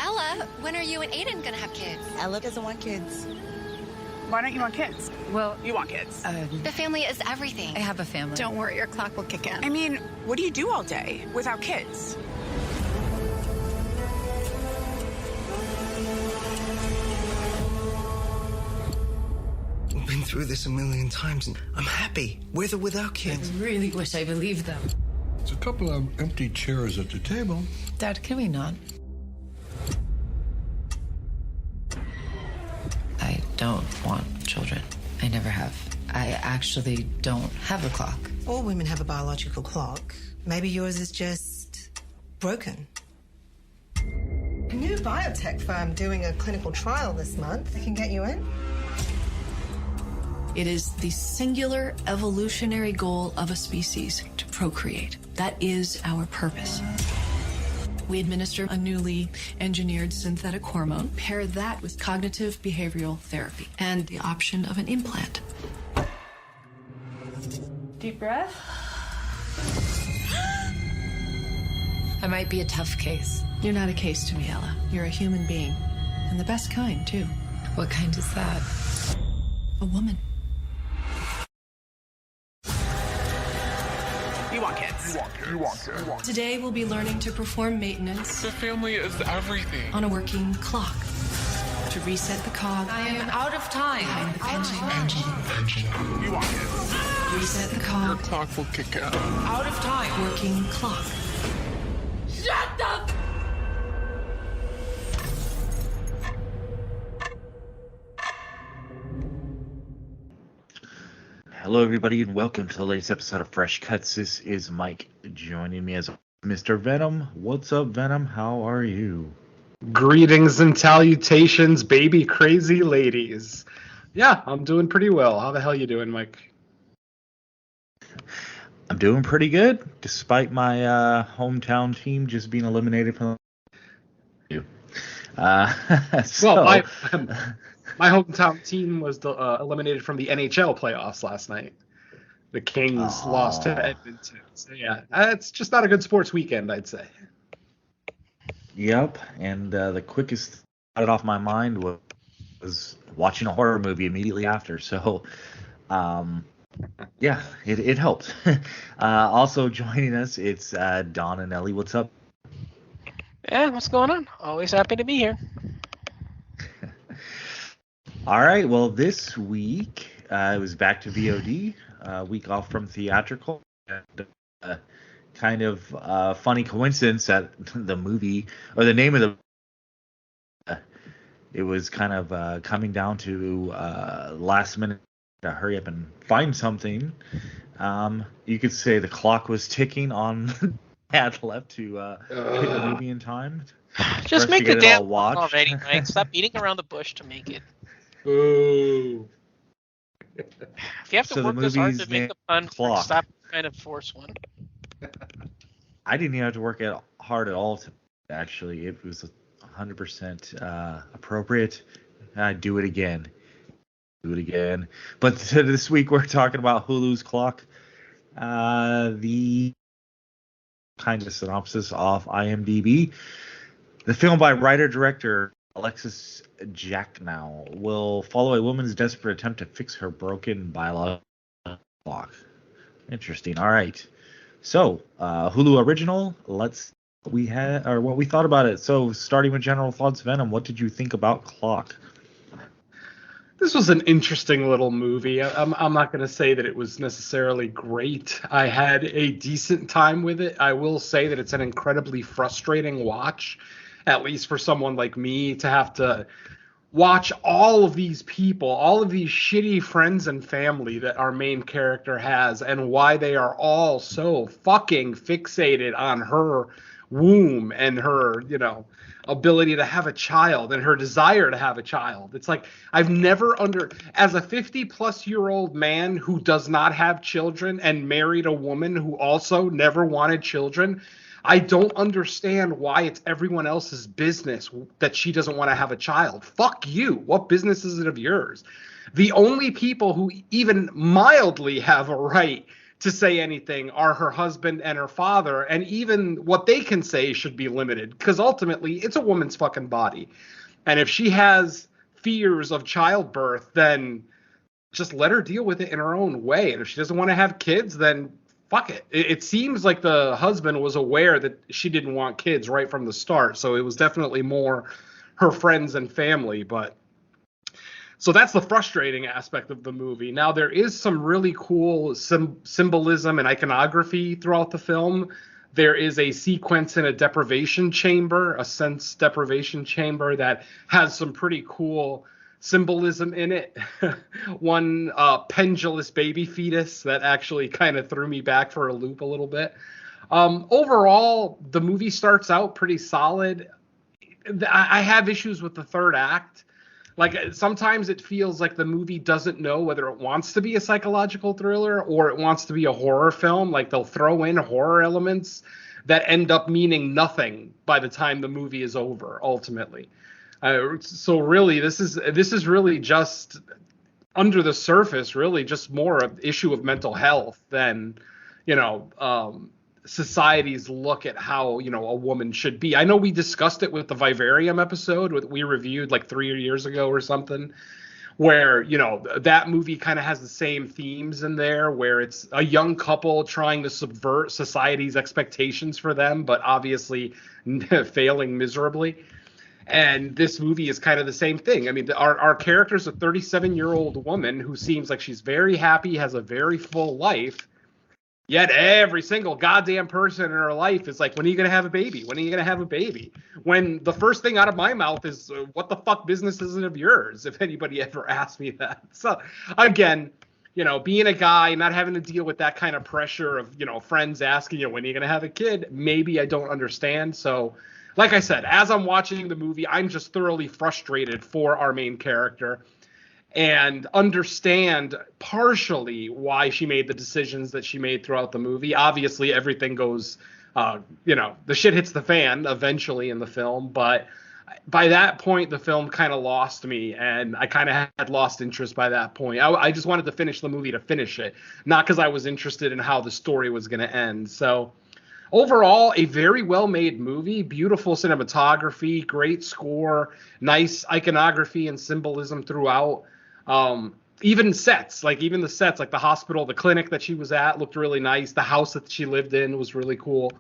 Ella, when are you and Aiden gonna have kids? Ella doesn't want kids. Why don't you want kids? Well, You want kids. The family is everything. I have a family. Don't worry, your clock will kick in. I mean, what do you do all day without kids? We've been through this a million times, and I'm happy, with or without kids. I really wish I believed them. There's a couple of empty chairs at the table. Dad, can we not? I don't want children. I never have. I actually don't have a clock. All women have a biological clock. Maybe yours is just broken. A new biotech firm doing a clinical trial this month. They can get you in. It is the singular evolutionary goal of a species to procreate. That is our purpose. We administer a newly engineered synthetic hormone, pair that with cognitive behavioral therapy, and the option of an implant. Deep breath. I might be a tough case. You're not a case to me, Ella. You're a human being. And the best kind, too. What kind is that? A woman. You want kids. You want kids. Today, we'll be learning to perform maintenance The family is everything. on a working clock. To reset the cog. I am out of time. Behind the engine. You want kids. Reset the Your cog. clock will kick out. Out of time. Working clock. Shut up! Hello, everybody, and welcome to the latest episode of Fresh Cuts. This is Mike joining me as Mr. Venom. What's up, Venom? How are you? Greetings and salutations, baby crazy ladies. Yeah, I'm doing pretty well. How the hell you doing, Mike? I'm doing pretty good, despite my hometown team just being eliminated from you. Well, my hometown team was eliminated from the NHL playoffs last night. The Kings lost to Edmonton. So yeah, it's just not a good sports weekend, I'd say. Yep, and the quickest out off my mind was watching a horror movie immediately after. So, yeah, it helped. Also joining us, it's Don and Ellie. What's up? Yeah, what's going on? Always happy to be here. All right, well, this week it was back to VOD, week off from theatrical. And, kind of funny coincidence that the movie, or the name of the, it was kind of coming down to last minute to hurry up and find something. You could say the clock was ticking on had left to hit the movie in time. Just make the damn watch already, Mike. Stop beating around the bush to make it. Ooh. If you have to work this hard to make the pun, stop trying to force one. I didn't even have to work hard at all. Actually, it was 100% appropriate. I'd do it again. But this week we're talking about Hulu's Clock. The kind of synopsis off IMDb. The film by writer-director Alexis Jacknow will follow a woman's desperate attempt to fix her broken biological clock. Interesting. All right. So, Hulu original. What we thought about it. So, starting with general thoughts, Venom. What did you think about Clock? This was an interesting little movie. I'm not going to say that it was necessarily great. I had a decent time with it. I will say that it's an incredibly frustrating watch, at least for someone like me, to have to watch all of these people, all of these shitty friends and family that our main character has, and why they are all so fucking fixated on her womb and her, ability to have a child and her desire to have a child. It's like, I've never as a 50-plus-year-old man who does not have children and married a woman who also never wanted children, I don't understand why it's everyone else's business that she doesn't want to have a child. Fuck you. What business is it of yours? The only people who even mildly have a right to say anything are her husband and her father, and even what they can say should be limited, because ultimately it's a woman's fucking body. And if she has fears of childbirth, then just let her deal with it in her own way. And if she doesn't want to have kids, then fuck it. It seems like the husband was aware that she didn't want kids right from the start, so it was definitely more her friends and family. But so that's the frustrating aspect of the movie. Now, there is some really cool symbolism and iconography throughout the film. There is a sequence in a deprivation chamber, a sense deprivation chamber, that has some pretty cool symbolism in it. One pendulous baby fetus that actually kind of threw me back for a loop a little bit. Overall, the movie starts out pretty solid. I have issues with the third act. Like, sometimes it feels like the movie doesn't know whether it wants to be a psychological thriller or it wants to be a horror film. Like, they'll throw in horror elements that end up meaning nothing by the time the movie is over, ultimately. So really, this is really just under the surface, really just more an issue of mental health than, society's look at how, a woman should be. I know we discussed it with the Vivarium episode we reviewed like 3 years ago or something, where, that movie kind of has the same themes in there, where it's a young couple trying to subvert society's expectations for them, but obviously failing miserably. And this movie is kind of the same thing. I mean, our character's a 37-year-old woman who seems like she's very happy, has a very full life. Yet every single goddamn person in her life is like, when are you going to have a baby? When are you going to have a baby? When the first thing out of my mouth is, what the fuck business is it of yours? If anybody ever asked me that. So again, being a guy, not having to deal with that kind of pressure of, friends asking you, when are you going to have a kid? Maybe I don't understand. So like I said, as I'm watching the movie, I'm just thoroughly frustrated for our main character, and understand partially why she made the decisions that she made throughout the movie. Obviously, everything goes, the shit hits the fan eventually in the film. But by that point, the film kind of lost me, and I kind of had lost interest by that point. I just wanted to finish the movie to finish it, not because I was interested in how the story was going to end. So overall, a very well-made movie, beautiful cinematography, great score, nice iconography and symbolism throughout. Even the sets, like the hospital, the clinic that she was at looked really nice. The house that she lived in was really cool.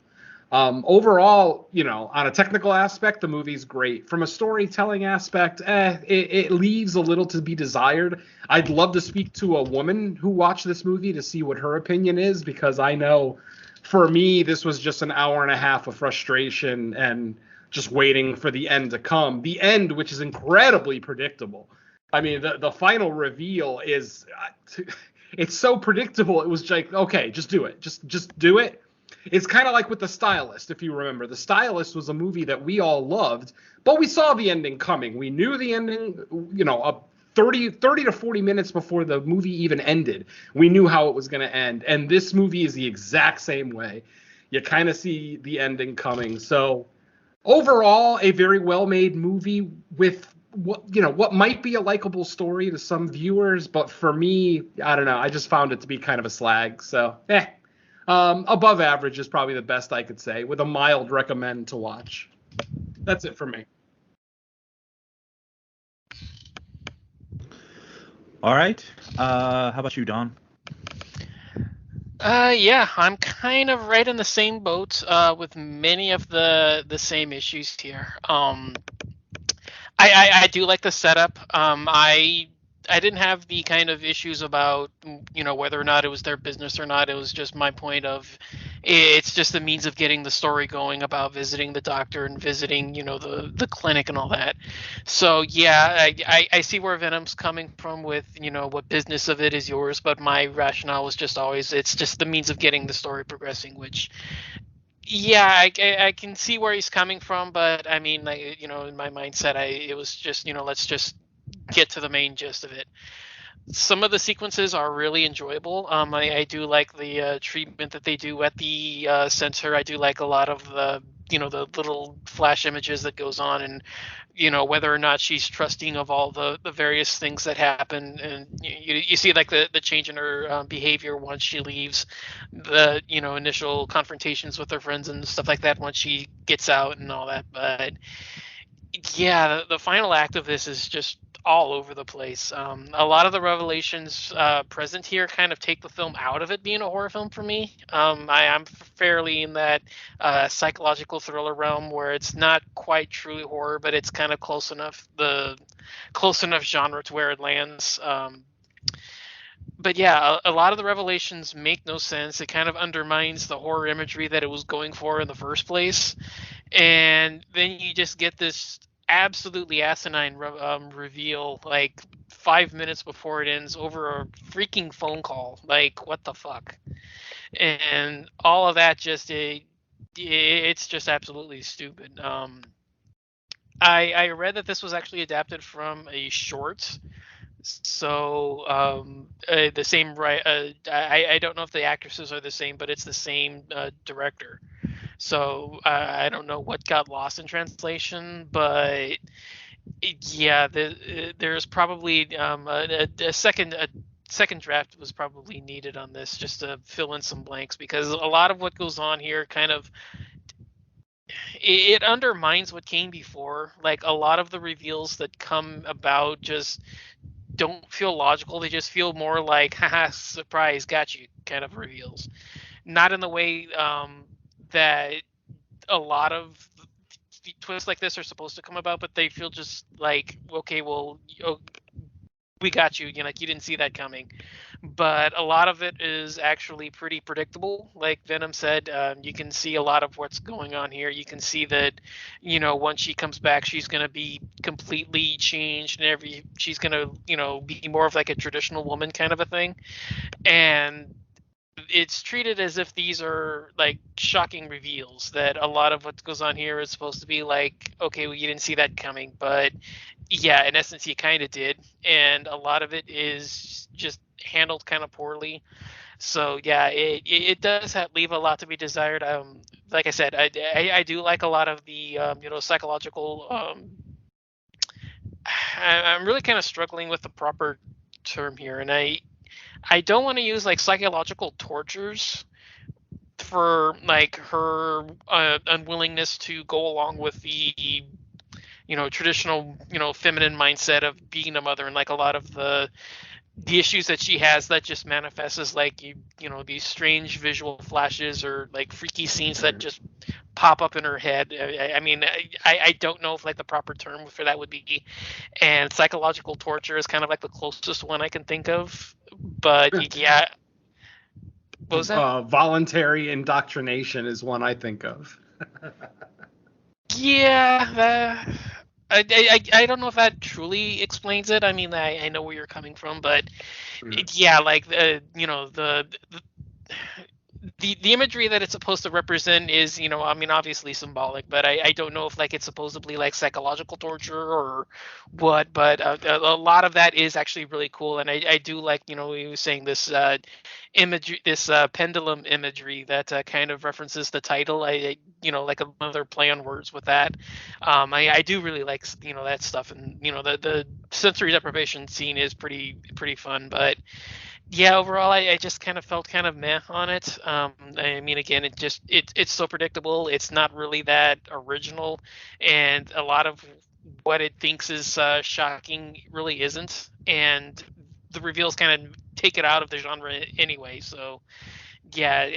Overall, on a technical aspect, the movie's great. From a storytelling aspect, it leaves a little to be desired. I'd love to speak to a woman who watched this movie to see what her opinion is, because I know for me, this was just an hour and a half of frustration and just waiting for the end to come. The end, which is incredibly predictable. I mean, the final reveal is, it's so predictable. It was like, okay, just do it. Just do it. It's kind of like with The Stylist, if you remember. The Stylist was a movie that we all loved, but we saw the ending coming. We knew the ending, 30 to 40 minutes before the movie even ended. We knew how it was going to end. And this movie is the exact same way. You kind of see the ending coming. So overall, a very well-made movie with what might be a likable story to some viewers, but for me, I don't know. I just found it to be kind of a slag. So, above average is probably the best I could say, with a mild recommend to watch. That's it for me. All right. How about you, Don? Yeah, I'm kind of right in the same boat with many of the same issues here. I do like the setup. I didn't have the kind of issues about, whether or not it was their business or not. It was just my point of, it's just a means of getting the story going about visiting the doctor and visiting, the clinic and all that. So, yeah, I see where Venom's coming from with, what business of it is yours. But my rationale was just always, it's just the means of getting the story progressing, which... Yeah, I can see where he's coming from, but I mean, in my mindset, it was just, let's just get to the main gist of it. Some of the sequences are really enjoyable. I do like the treatment that they do at the center. I do like a lot of the the little flash images that goes on, and whether or not she's trusting of all the various things that happen, and you see like the change in her behavior once she leaves, the initial confrontations with her friends and stuff like that once she gets out and all that. But yeah, the final act of this is just all over the place. A lot of the revelations present here kind of take the film out of it being a horror film for me. I'm fairly in that psychological thriller realm where it's not quite truly horror, but it's kind of close enough genre to where it lands. But yeah, a lot of the revelations make no sense. It kind of undermines the horror imagery that it was going for in the first place. And then you just get this absolutely asinine reveal like 5 minutes before it ends over a freaking phone call. Like, what the fuck? And all of that it's just absolutely stupid. I read that this was actually adapted from a short. So the same I don't know if the actresses are the same, but it's the same director. So I don't know what got lost in translation, but yeah, there's probably a second draft was probably needed on this just to fill in some blanks, because a lot of what goes on here kind of it undermines what came before. Like, a lot of the reveals that come about just don't feel logical. They just feel more like, haha, surprise, got you kind of reveals. Not in the way that a lot of twists like this are supposed to come about, but they feel just like, okay, well, we got you. Like, you didn't see that coming. But a lot of it is actually pretty predictable. Like Venom said, you can see a lot of what's going on here. You can see that, once she comes back, she's going to be completely changed, and she's going to, be more of like a traditional woman kind of a thing. And it's treated as if these are like shocking reveals, that a lot of what goes on here is supposed to be like, okay, well, you didn't see that coming, but yeah, in essence you kind of did, and a lot of it is just handled kind of poorly. So yeah, it does leave a lot to be desired. Like I said, I do like a lot of the psychological. I'm really kind of struggling with the proper term here, and I don't want to use like psychological tortures for like her unwillingness to go along with the traditional feminine mindset of being a mother, and like a lot of the issues that she has that just manifests as like these strange visual flashes or like freaky scenes that just pop up in her head. I mean, I don't know if like the proper term for that would be, and psychological torture is kind of like the closest one I can think of. But yeah, what was that? Voluntary indoctrination is one I think of. Yeah, I don't know if that truly explains it. I mean, I know where you're coming from, but yeah, like the imagery that it's supposed to represent is, I mean, obviously symbolic, but I don't know if like it's supposedly like psychological torture or what. But a lot of that is actually really cool, and I do like, he was saying this imagery, this pendulum imagery that kind of references the title. I like another play on words with that. I do really like that stuff, and the sensory deprivation scene is pretty fun, but. Yeah, overall, I just kind of felt kind of meh on it. I mean, again, it's so predictable. It's not really that original, and a lot of what it thinks is shocking really isn't. And the reveals kind of take it out of the genre anyway. So, yeah,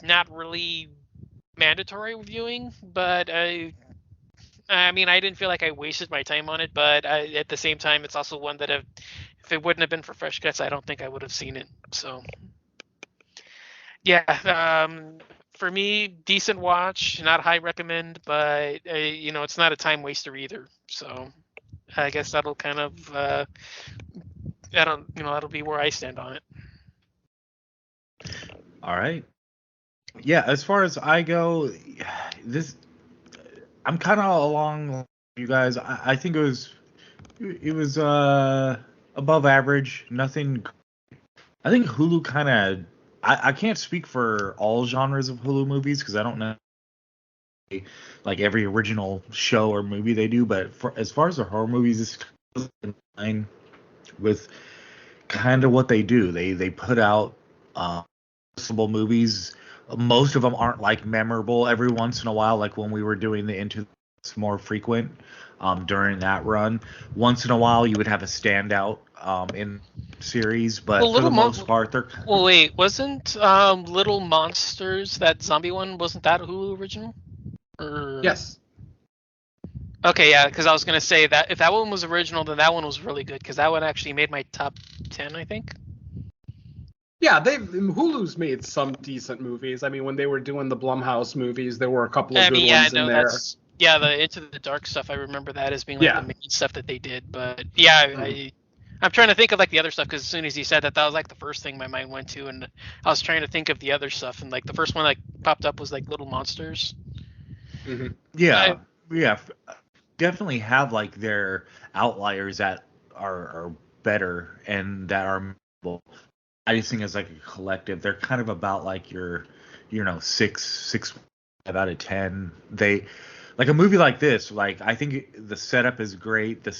not really mandatory viewing, but I mean, I didn't feel like I wasted my time on it, but at the same time, it's also one that if it wouldn't have been for Fresh Cuts, I don't think I would have seen it. So, yeah, for me, decent watch, not high recommend, but it's not a time waster either. So, I guess that'll kind of that'll be where I stand on it. All right. Yeah, as far as I go, I'm kind of along you guys. I think it was above average. Nothing. I think Hulu kind of. I can't speak for all genres of Hulu movies because I don't know like every original show or movie they do, but as far as the horror movies, it's kind of in line with kind of what they do. They put out possible movies. Most of them aren't like memorable. Every once in a while, like when we were doing the Into, it's more frequent during that run. Once in a while, you would have a standout in series, but Well, for the most part, they're. Well, wait, wasn't Little Monsters, that zombie one, wasn't that a Hulu original? Or... Yes. Okay, yeah, because I was gonna say that if that one was original, then that one was really good because that one actually made my top 10, I think. Yeah, Hulu's made some decent movies. I mean, when they were doing the Blumhouse movies, there were a couple of good ones in there. Yeah, the Into the Dark stuff, I remember that as being like the main stuff that they did. But yeah, I'm trying to think of like the other stuff because as soon as he said that, that was like the first thing my mind went to, and I was trying to think of the other stuff, and like the first one like popped up was like Little Monsters. Mm-hmm. Yeah, definitely have like their outliers that are better and that are memorable. I just think as like a collective, they're kind of about like your, 6 out of 10. They like a movie like this. Like I think the setup is great. The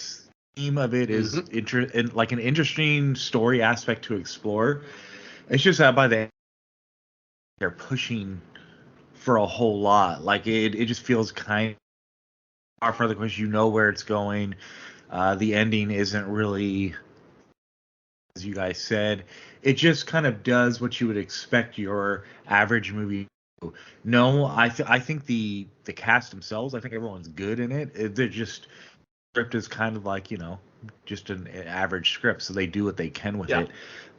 theme of it is like an interesting story aspect to explore. It's just that by the end, they're pushing for a whole lot. Like it just feels kind of far further because you know where it's going. The ending isn't really, as you guys said, it just kind of does what you would expect your average movie to do. No, I think the cast themselves, I think everyone's good in it. They're just script is kind of like just an average script, so they do what they can with it.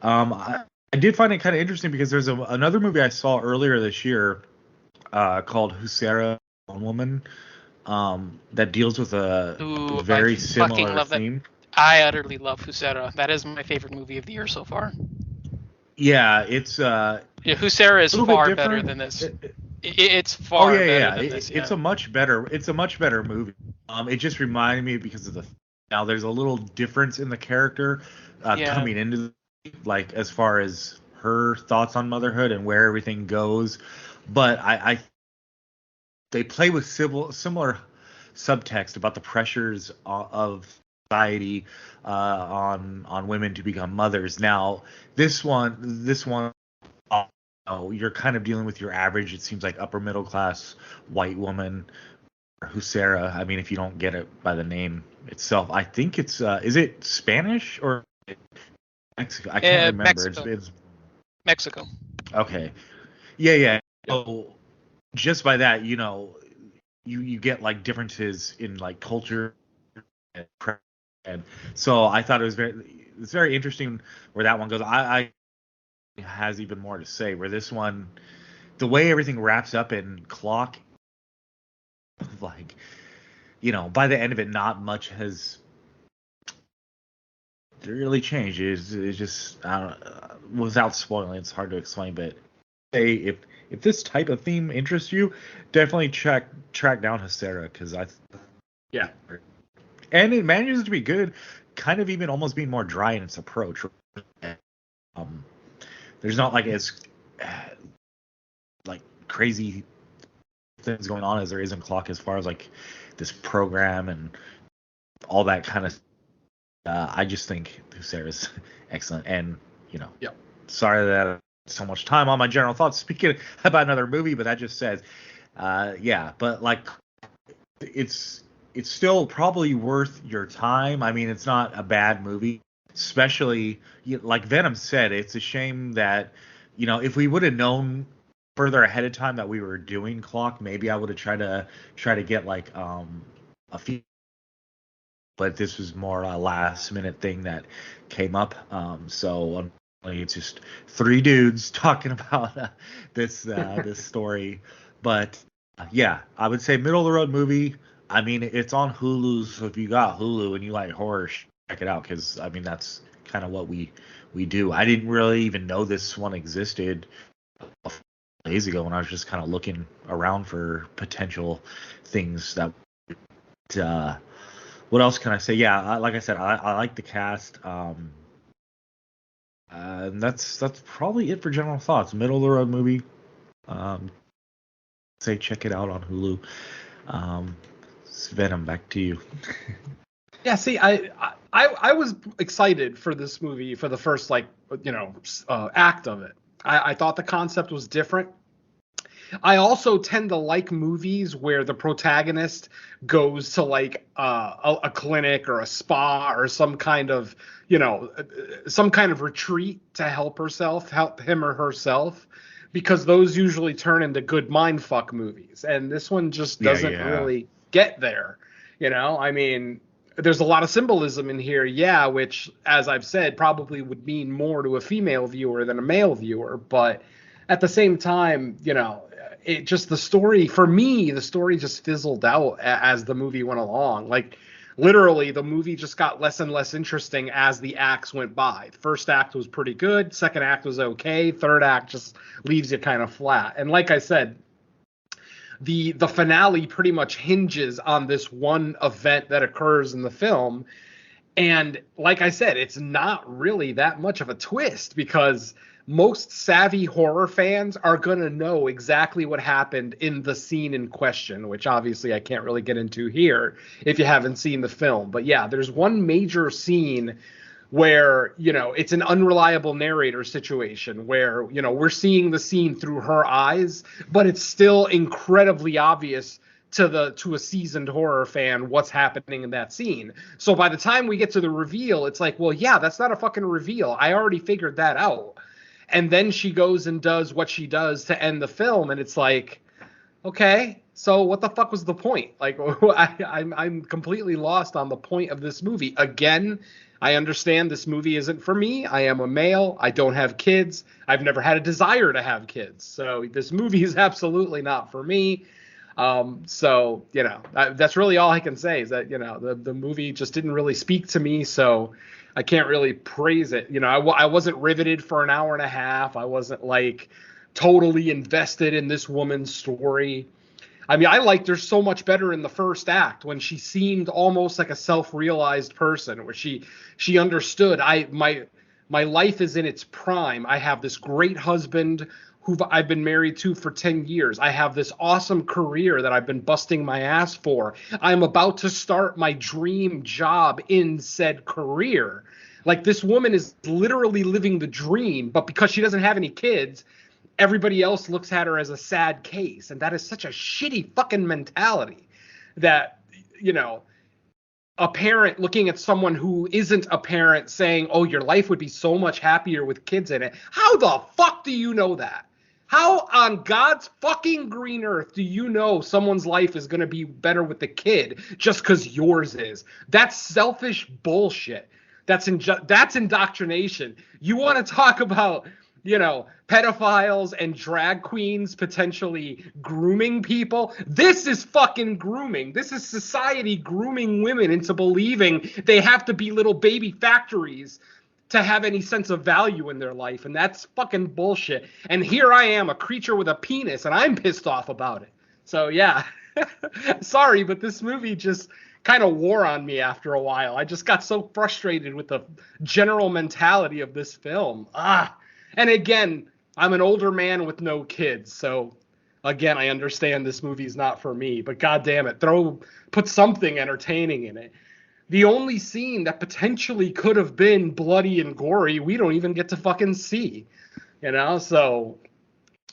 I did find it kind of interesting because there's another movie I saw earlier this year called Husera, Woman, that deals with a very similar theme. I utterly love Husera. That is my favorite movie of the year so far. Yeah, it's Husera is far better than this. It's far better than this. It's a much better movie. It just reminded me because of now there's a little difference in the character coming into like as far as her thoughts on motherhood and where everything goes, but they play with similar subtext about the pressures of society on women to become mothers. Now, this one, you're kind of dealing with your average. It seems like upper middle class white woman, Husera. I mean, if you don't get it by the name itself, I think it's is it Spanish or Mexico? I can't remember. It's Mexico. Okay. Yeah. So just by that, you get like differences in like culture and so I thought it's very interesting where that one goes. I has even more to say where this one, the way everything wraps up in Clock, like by the end of it, not much has really changed. It's just without spoiling, it's hard to explain. But say if this type of theme interests you, definitely track down Hysera because and it manages to be good, kind of even almost being more dry in its approach. There's not like as like crazy things going on as there is in Clock as far as like this program and all that kind of. I just think Husera is excellent, and sorry that I had so much time on my general thoughts speaking about another movie, but that just says, but like it's still probably worth your time. I mean, it's not a bad movie, especially like Venom said. It's a shame that if we would have known further ahead of time that we were doing Clock, maybe I would have tried to get like a few. But this was more a last minute thing that came up. So it's just three dudes talking about this story. But I would say middle of the road movie. I mean, it's on Hulu, so if you got Hulu and you like horror, check it out because I mean that's kind of what we do. I didn't really even know this one existed days ago when I was just kind of looking around for potential things that. What else can I say? Yeah, like I said, I like the cast. And that's probably it for general thoughts. Middle of the road movie. say check it out on Hulu. Venom, back to you. Yeah, see, I was excited for this movie for the first act of it. I thought the concept was different. I also tend to like movies where the protagonist goes to like a clinic or a spa or some kind of retreat to help him or herself, because those usually turn into good mindfuck movies, and this one just doesn't really get there. I mean, there's a lot of symbolism in here, which, as I've said, probably would mean more to a female viewer than a male viewer, but at the same time, it just, the story just fizzled out as the movie went along. Like, literally, the movie just got less and less interesting as the acts went by. The first act was pretty good. Second act was okay. Third act just leaves you kind of flat. And like I said, the finale pretty much hinges on this one event that occurs in the film. And like I said, it's not really that much of a twist, because most savvy horror fans are going to know exactly what happened in the scene in question, which obviously I can't really get into here if you haven't seen the film. But yeah, there's one major scene where, it's an unreliable narrator situation where, we're seeing the scene through her eyes, but it's still incredibly obvious to a seasoned horror fan what's happening in that scene. So by the time we get to the reveal, it's like, well, yeah, that's not a fucking reveal. I already figured that out. And then she goes and does what she does to end the film, and it's like, okay, so what the fuck was the point? Like, I'm completely lost on the point of this movie. Again, I understand this movie isn't for me. I am a male. I don't have kids. I've never had a desire to have kids. So this movie is absolutely not for me. So, that's really all I can say, is that, the movie just didn't really speak to me. So I can't really praise it. I wasn't riveted for an hour and a half. I wasn't like totally invested in this woman's story. I mean, I liked her so much better in the first act, when she seemed almost like a self-realized person, where she understood, my life is in its prime. I have this great husband who I've been married to for 10 years. I have this awesome career that I've been busting my ass for. I'm about to start my dream job in said career. Like, this woman is literally living the dream, but because she doesn't have any kids, everybody else looks at her as a sad case. And that is such a shitty fucking mentality that, a parent looking at someone who isn't a parent saying, oh, your life would be so much happier with kids in it. How the fuck do you know that? How on God's fucking green earth do you know someone's life is going to be better with the kid just because yours is? That's selfish bullshit. That's indoctrination. You want to talk about, pedophiles and drag queens potentially grooming people? This is fucking grooming. This is society grooming women into believing they have to be little baby factories to have any sense of value in their life, and that's fucking bullshit. And here I am, a creature with a penis, and I'm pissed off about it. So yeah, sorry, but this movie just kind of wore on me after a while. I just got so frustrated with the general mentality of this film. And again, I'm an older man with no kids, so again, I understand this movie's not for me, but god damn it, put something entertaining in it. The only scene that potentially could have been bloody and gory, we don't even get to fucking see, so,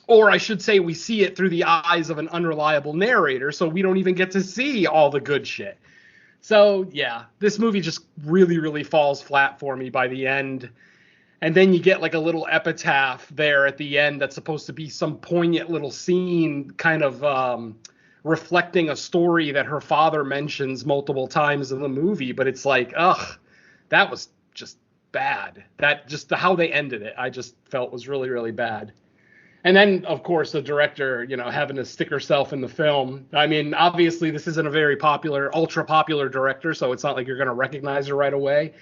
or I should say we see it through the eyes of an unreliable narrator, so we don't even get to see all the good shit. So yeah, this movie just really, really falls flat for me by the end. And then you get like a little epitaph there at the end that's supposed to be some poignant little scene, kind of reflecting a story that her father mentions multiple times in the movie. But it's like, that was just bad. That just how they ended it, I just felt was really, really bad. And then, of course, the director, having to stick herself in the film. I mean, obviously, this isn't a very popular, ultra popular director, so it's not like you're going to recognize her right away.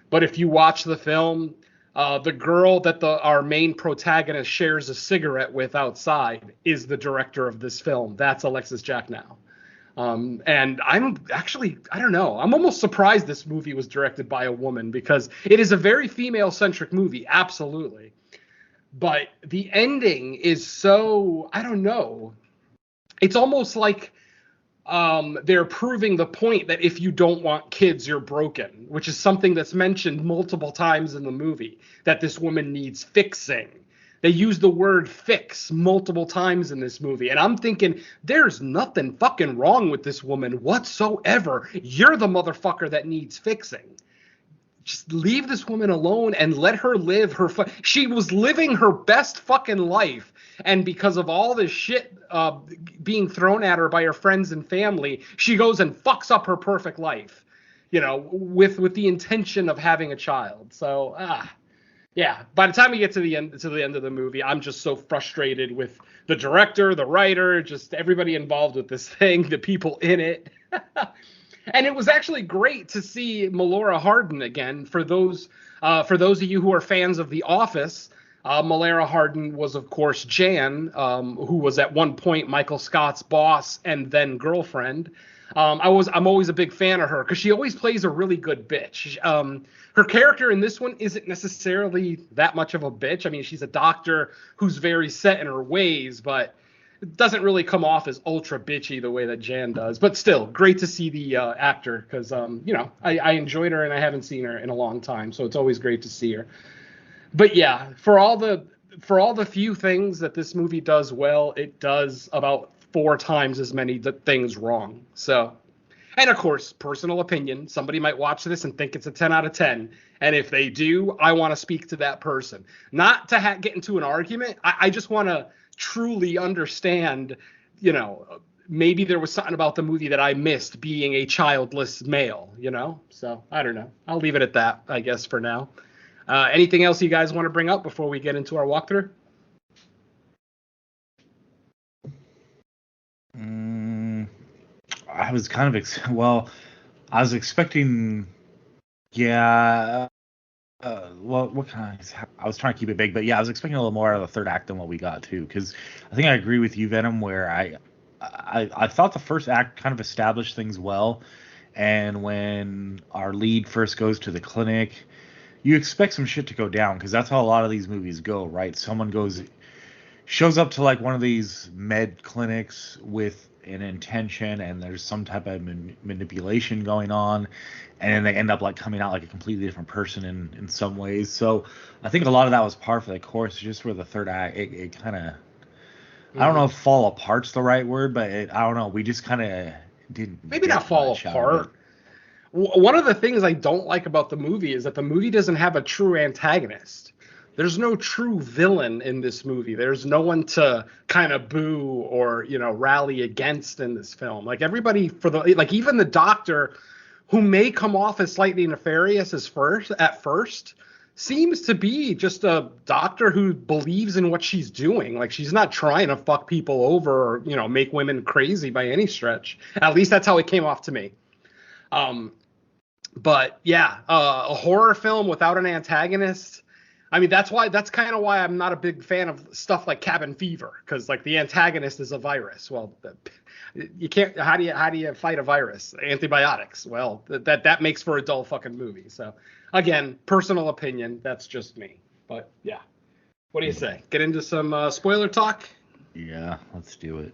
But if you watch the film, the girl that our main protagonist shares a cigarette with outside is the director of this film. That's Alexis Jacknow. And I'm actually, I don't know, I'm almost surprised this movie was directed by a woman, because it is a very female-centric movie, absolutely. But the ending is so, I don't know. it's almost like they're proving the point that if you don't want kids, you're broken, which is something that's mentioned multiple times in the movie, that this woman needs fixing. They use the word fix multiple times in this movie. And I'm thinking, there's nothing fucking wrong with this woman whatsoever. You're the motherfucker that needs fixing. Just leave this woman alone and let her live her she was living her best fucking life, and because of all this shit being thrown at her by her friends and family, she goes and fucks up her perfect life, with the intention of having a child. So yeah, by the time we get to the end of the movie, I'm just so frustrated with the director, the writer, just everybody involved with this thing, the people in it. And it was actually great to see Melora Hardin again. For those of you who are fans of The Office, Melora Hardin was, of course, Jan, who was at one point Michael Scott's boss and then girlfriend. I'm always a big fan of her because she always plays a really good bitch. Her character in this one isn't necessarily that much of a bitch. I mean, she's a doctor who's very set in her ways, but it doesn't really come off as ultra bitchy the way that Jan does. But still, great to see the actor because, I enjoyed her and I haven't seen her in a long time. So it's always great to see her. But yeah, for all the few things that this movie does well, it does about 4 times as many things wrong. So, and of course, personal opinion. Somebody might watch this and think it's a 10 out of 10. And if they do, I want to speak to that person. Not to get into an argument. I just want to truly understand, maybe there was something about the movie that I missed being a childless male, So, I don't know. I'll leave it at that, I guess, for now. Anything else you guys want to bring up before we get into our walkthrough? I was kind of I was expecting, yeah. What kind of? I was trying to keep it big, but yeah, I was expecting a little more out of the third act than what we got too. Because I think I agree with you, Venom, where I thought the first act kind of established things well, and when our lead first goes to the clinic, you expect some shit to go down because that's how a lot of these movies go, right? Someone shows up to like one of these med clinics with an intention, and there's some type of manipulation going on, and then they end up like coming out like a completely different person in some ways. So I think a lot of that was par for the course. Just where the third act, it kind of, I don't know if fall apart's the right word, but I don't know. We just kind of didn't. Maybe not fall apart. One of the things I don't like about the movie is that the movie doesn't have a true antagonist. There's no true villain in this movie. There's no one to kind of boo or, rally against in this film. Like everybody even the doctor, who may come off as slightly nefarious at first, seems to be just a doctor who believes in what she's doing. Like she's not trying to fuck people over or, make women crazy by any stretch. At least that's how it came off to me. But yeah, a horror film without an antagonist. I mean, that's kind of why I'm not a big fan of stuff like Cabin Fever, because like the antagonist is a virus. Well, you can't. How do you fight a virus? Antibiotics. Well, that makes for a dull fucking movie. So again, personal opinion. That's just me. But yeah, what do you say? Get into some spoiler talk? Yeah, let's do it.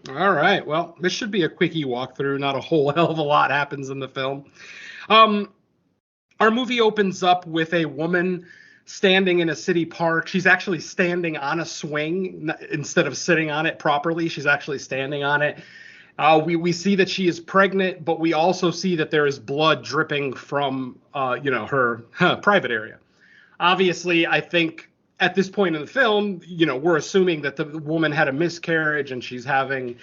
All right. Well, this should be a quickie walkthrough. Not a whole hell of a lot happens in the film. Our movie opens up with a woman standing in a city park. She's actually standing on a swing instead of sitting on it properly. She's actually standing on it. We see that she is pregnant, but we also see that there is blood dripping from her private area. Obviously, I think at this point in the film, we're assuming that the woman had a miscarriage and she's having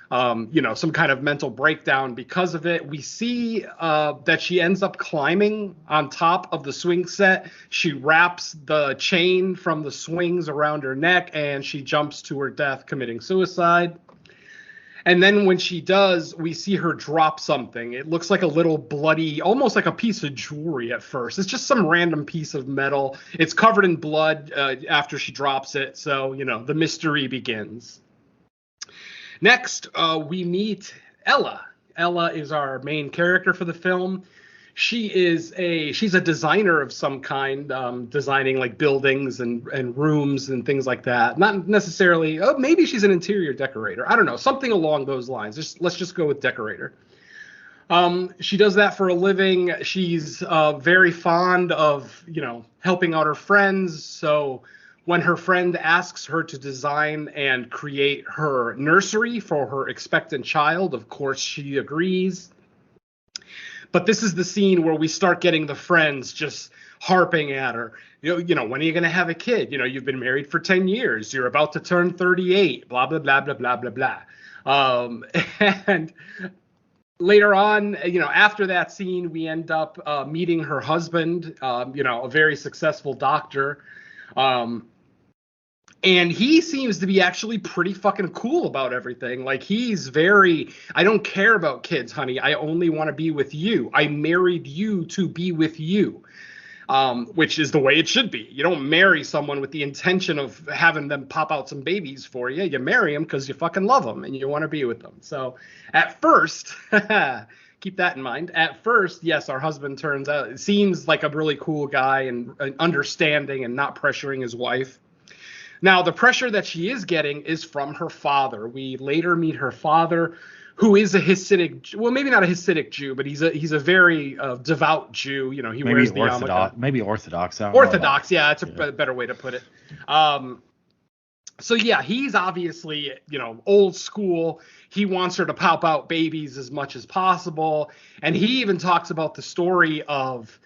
some kind of mental breakdown because of it. We see that she ends up climbing on top of the swing set. She wraps the chain from the swings around her neck and she jumps to her death, committing suicide. And then when she does, we see her drop something. It looks like a little bloody, almost like a piece of jewelry at first. It's just some random piece of metal. It's covered in blood after she drops it. So, the mystery begins. Next, we meet Ella. Ella is our main character for the film. she's a designer of some kind, designing like buildings and rooms and things like that. Not necessarily, maybe she's an interior decorator. I don't know, something along those lines. Let's just go with decorator. She does that for a living. She's very fond of, helping out her friends. So when her friend asks her to design and create her nursery for her expectant child, of course she agrees. But this is the scene where we start getting the friends just harping at her. When are you going to have a kid? You've been married for 10 years. You're about to turn 38, blah, blah, blah, blah, blah, blah, blah. And later on, after that scene, we end up meeting her husband, a very successful doctor. And he seems to be actually pretty fucking cool about everything. Like, he's very, I don't care about kids, honey. I only want to be with you. I married you to be with you, which is the way it should be. You don't marry someone with the intention of having them pop out some babies for you. You marry them because you fucking love them and you want to be with them. So at first, keep that in mind. At first, yes, our husband seems like a really cool guy and understanding and not pressuring his wife. Now, the pressure that she is getting is from her father. We later meet her father, who is a Hasidic, well, maybe not a Hasidic Jew, but he's a very devout Jew. He maybe wears the Orthodox. Maybe Orthodox. Orthodox, yeah, that's a better way to put it. So yeah, he's obviously, old school. He wants her to pop out babies as much as possible, and he even talks about the story of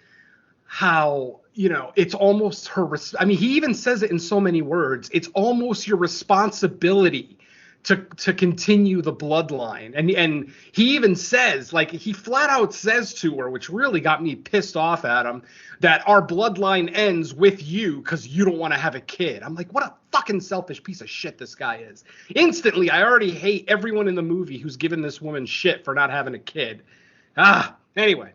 how, it's almost he even says it in so many words. It's almost your responsibility to continue the bloodline. And he even says, like, he flat out says to her, which really got me pissed off at him, that our bloodline ends with you because you don't want to have a kid. I'm like, what a fucking selfish piece of shit this guy is. Instantly, I already hate everyone in the movie who's given this woman shit for not having a kid. Anyway.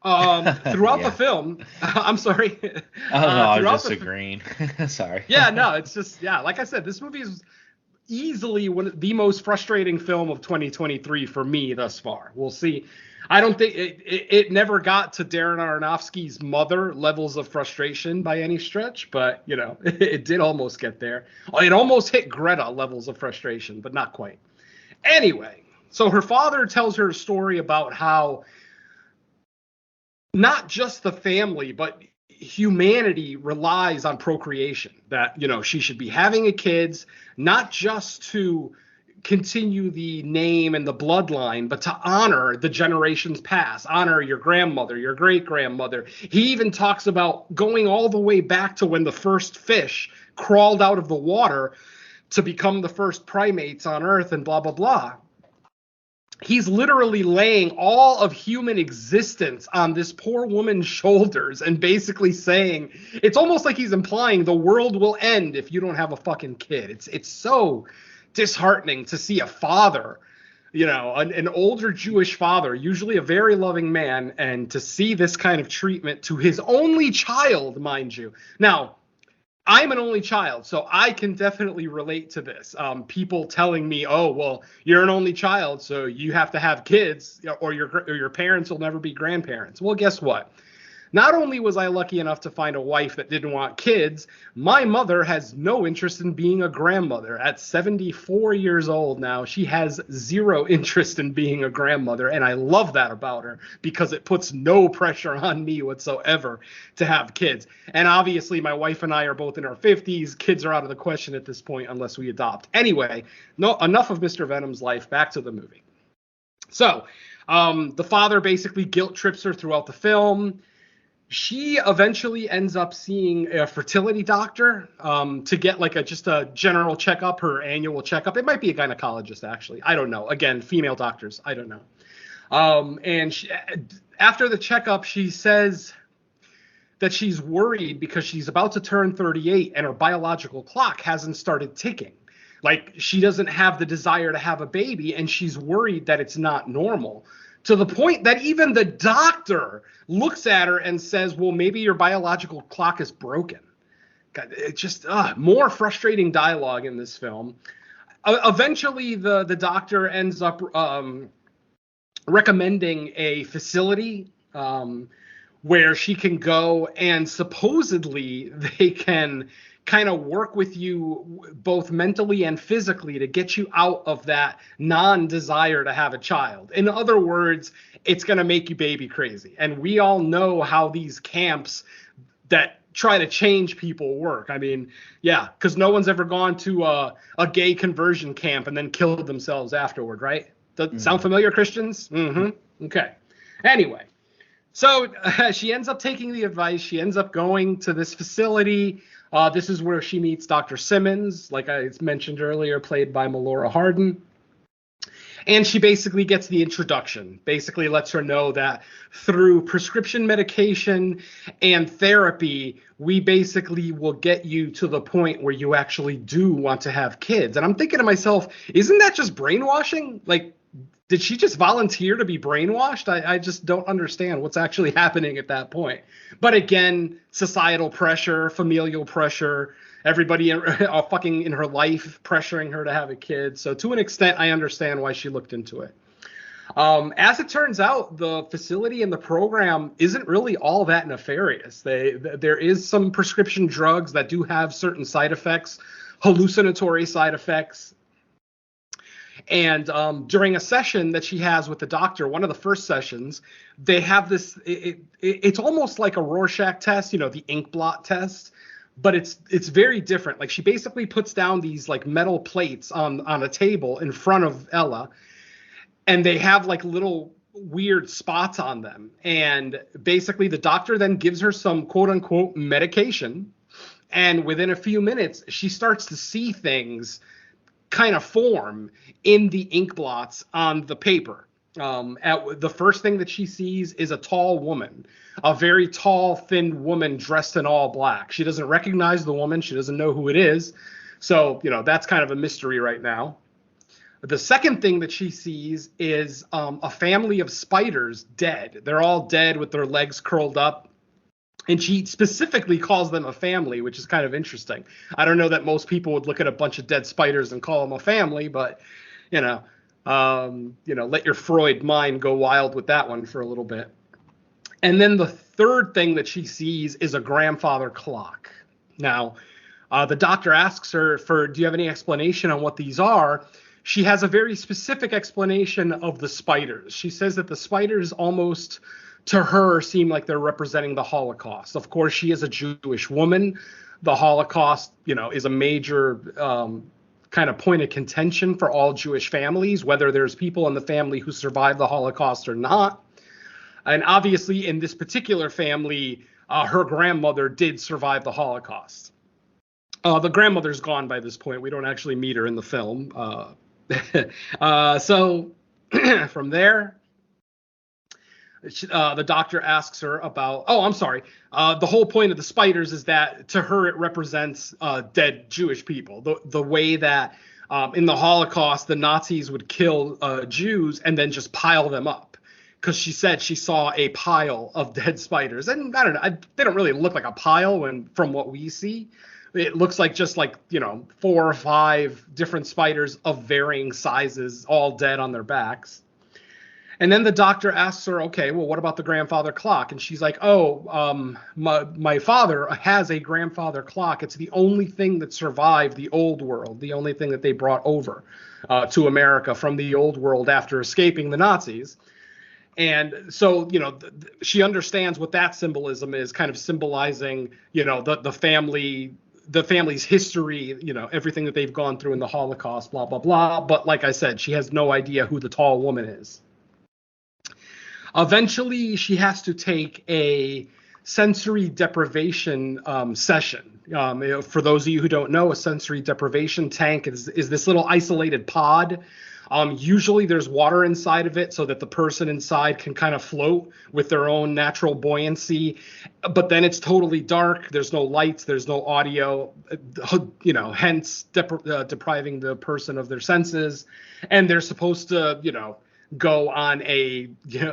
Throughout the film, I'm sorry. I was just agreeing. Sorry. Yeah, no, it's just, like I said, this movie is easily the most frustrating film of 2023 for me thus far. We'll see. I don't think it never got to Darren Aronofsky's Mother levels of frustration by any stretch, but it did almost get there. It almost hit Greta levels of frustration, but not quite. Anyway, so her father tells her a story about how not just the family, but humanity relies on procreation, that, she should be having a kids, not just to continue the name and the bloodline, but to honor the generations past, honor your grandmother, your great-grandmother. He even talks about going all the way back to when the first fish crawled out of the water to become the first primates on Earth and blah, blah, blah. He's literally laying all of human existence on this poor woman's shoulders and basically saying, it's almost like he's implying the world will end if you don't have a fucking kid. It's so disheartening to see a father, an older Jewish father, usually a very loving man, and to see this kind of treatment to his only child, mind you. Now, I'm an only child, so I can definitely relate to this. People telling me, oh, well, you're an only child, so you have to have kids, or your parents will never be grandparents. Well, guess what? Not only was I lucky enough to find a wife that didn't want kids, my mother has no interest in being a grandmother. At 74 years old now, she has zero interest in being a grandmother, and I love that about her because it puts no pressure on me whatsoever to have kids. And obviously, my wife and I are both in our 50s. Kids are out of the question at this point unless we adopt. Anyway, enough of Mr. Venom's life. Back to the movie. So, the father basically guilt trips her throughout the film. She eventually ends up seeing a fertility doctor to get like just a general checkup, her annual checkup. It might be a gynecologist, actually. I don't know. Again, female doctors. I don't know. And after the checkup, she says that she's worried because she's about to turn 38 and her biological clock hasn't started ticking. Like, she doesn't have the desire to have a baby, and she's worried that it's not normal. To the point that even the doctor looks at her and says, well, maybe your biological clock is broken. God, it's just more frustrating dialogue in this film. Eventually, the doctor ends up recommending a facility where she can go and supposedly they can kind of work with you both mentally and physically to get you out of that non-desire to have a child. In other words, it's going to make you baby crazy. And we all know how these camps that try to change people work. I mean, yeah, because no one's ever gone to a gay conversion camp and then killed themselves afterward, right? Does sound familiar, Christians? Mm-hmm. Okay. Anyway, so she ends up taking the advice. She ends up going to this facility. This is where she meets Dr. Simmons, like I mentioned earlier, played by Melora Hardin. And she basically gets the introduction, basically lets her know that through prescription medication and therapy, we basically will get you to the point where you actually do want to have kids. And I'm thinking to myself, isn't that just brainwashing? Like, did she just volunteer to be brainwashed? I just don't understand what's actually happening at that point. But again, societal pressure, familial pressure, everybody in her life pressuring her to have a kid. So to an extent, I understand why she looked into it. As it turns out, the facility and the program isn't really all that nefarious. There is some prescription drugs that do have certain side effects, hallucinatory side effects. And during a session that she has with the doctor, one of the first sessions, they have this, it's almost like a Rorschach test, the ink blot test, but it's very different. Like she basically puts down these like metal plates on a table in front of Ella, and they have like little weird spots on them. And basically the doctor then gives her some quote unquote medication. And within a few minutes, she starts to see things kind of form in the ink blots on the paper. The first thing that she sees is a tall woman, a very tall, thin woman dressed in all black. She doesn't recognize the woman. She doesn't know who it is. So, that's kind of a mystery right now. The second thing that she sees is a family of spiders dead. They're all dead with their legs curled up. And she specifically calls them a family, which is kind of interesting. I don't know that most people would look at a bunch of dead spiders and call them a family, but, let your Freud mind go wild with that one for a little bit. And then the third thing that she sees is a grandfather clock. Now, the doctor asks her do you have any explanation on what these are? She has a very specific explanation of the spiders. She says that the spiders almost, to her, seem like they're representing the Holocaust. Of course, she is a Jewish woman. The Holocaust, is a major kind of point of contention for all Jewish families, whether there's people in the family who survived the Holocaust or not. And obviously, in this particular family, her grandmother did survive the Holocaust. The grandmother's gone by this point. We don't actually meet her in the film. So from there, the doctor asks her about, the whole point of the spiders is that to her it represents dead Jewish people. The way that in the Holocaust the Nazis would kill Jews and then just pile them up. Because she said she saw a pile of dead spiders. And I don't know, they don't really look like a pile from what we see. It looks like just 4 or 5 different spiders of varying sizes, all dead on their backs. And then the doctor asks her, okay, well, what about the grandfather clock? And she's like, my father has a grandfather clock. It's the only thing that survived the old world, the only thing that they brought over to America from the old world after escaping the Nazis. And so, she understands what that symbolism is, kind of symbolizing, the family's history, everything that they've gone through in the Holocaust, blah, blah, blah. But like I said, she has no idea who the tall woman is. Eventually, she has to take a sensory deprivation session. For those of you who don't know, a sensory deprivation tank is this little isolated pod. Usually there's water inside of it so that the person inside can kind of float with their own natural buoyancy. But then it's totally dark. There's no lights. There's no audio, hence depriving the person of their senses. And they're supposed to, go on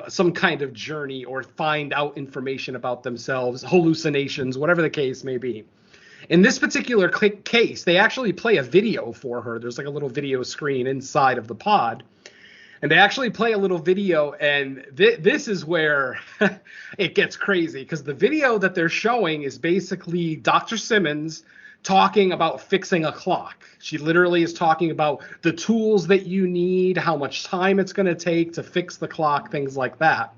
some kind of journey or find out information about themselves, hallucinations, whatever the case may be. In this particular case, they actually play a video for her. There's like a little video screen inside of the pod. And they actually play a little video, and this is where it gets crazy, because the video that they're showing is basically Dr. Simmons talking about fixing a clock. She literally is talking about the tools that you need, how much time it's going to take to fix the clock, things like that.